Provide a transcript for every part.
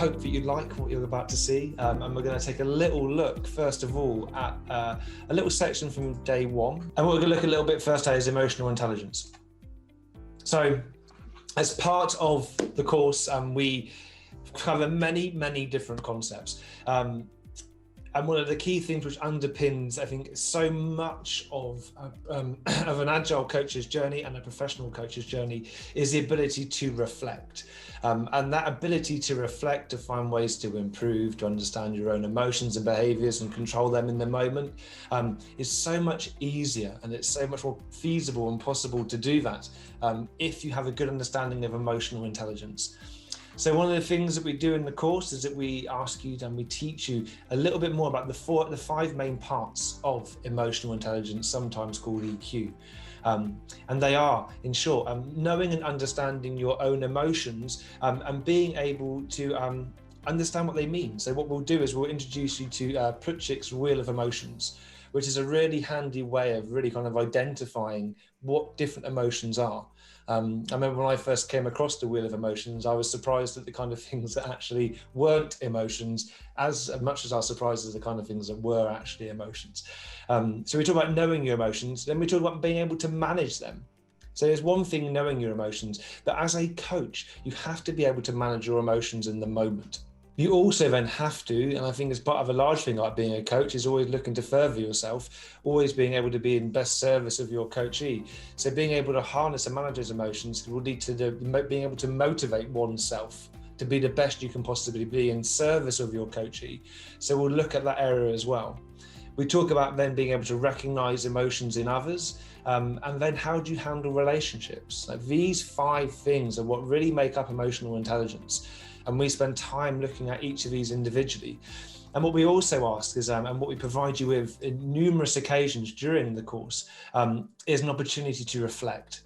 hope that you like what you're about to see, and we're going to take a little look, first of all, at a little section from day one. And what we're going to look a little bit first at is emotional intelligence. So as part of the course, we cover many different concepts. And one of the key things which underpins, I think, so much of an agile coach's journey and a professional coach's journey is the ability to reflect. And that ability to reflect, to find ways to improve, to understand your own emotions and behaviors and control them in the moment, is so much easier, and it's so much more feasible and possible to do that if you have a good understanding of emotional intelligence. So one of the things that we do in the course is that we ask you and we teach you a little bit more about the five main parts of emotional intelligence, sometimes called EQ. And they are, in short, knowing and understanding your own emotions and being able to understand what they mean. So what we'll do is we'll introduce you to Plutchik's Wheel of Emotions, which is a really handy way of really kind of identifying what different emotions are. I remember when I first came across the Wheel of Emotions, I was surprised at the kind of things that actually weren't emotions, as much as I was surprised at the kind of things that were actually emotions. So we talk about knowing your emotions, then we talk about being able to manage them. So there's one thing knowing your emotions, but as a coach, you have to be able to manage your emotions in the moment. You also then have to, and I think it's part of a large thing like being a coach, is always looking to further yourself, always being able to be in best service of your coachee. So being able to harness and manage those emotions will lead to being able to motivate oneself to be the best you can possibly be in service of your coachee. So we'll look at that area as well. We talk about then being able to recognize emotions in others, and then how do you handle relationships? Like these 5 things are what really make up emotional intelligence. And we spend time looking at each of these individually. And what we also ask is, and what we provide you with in numerous occasions during the course, is an opportunity to reflect.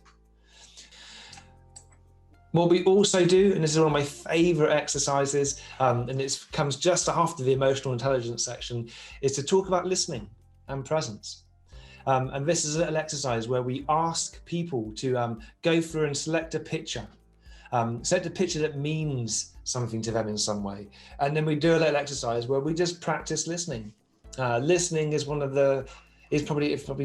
What we also do, and this is one of my favorite exercises, and it comes just after the emotional intelligence section, is to talk about listening and presence. And this is a little exercise where we ask people to go through and select a picture. Select a picture that means something to them in some way. And then we do a little exercise where we just practice listening. Listening is probably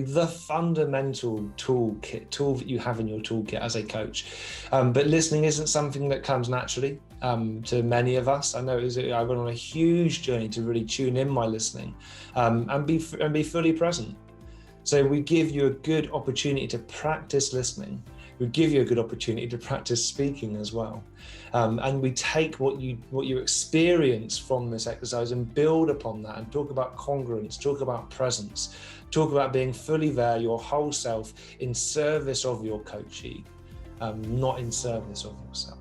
the fundamental tool that you have in your toolkit as a coach. But listening isn't something that comes naturally to many of us. I know I went on a huge journey to really tune in my listening and be fully present. So we give you a good opportunity to practice listening. We give you a good opportunity to practice speaking as well. And we take what you experience from this exercise and build upon that and talk about congruence, talk about presence, talk about being fully there, your whole self, in service of your coachee, not in service of yourself.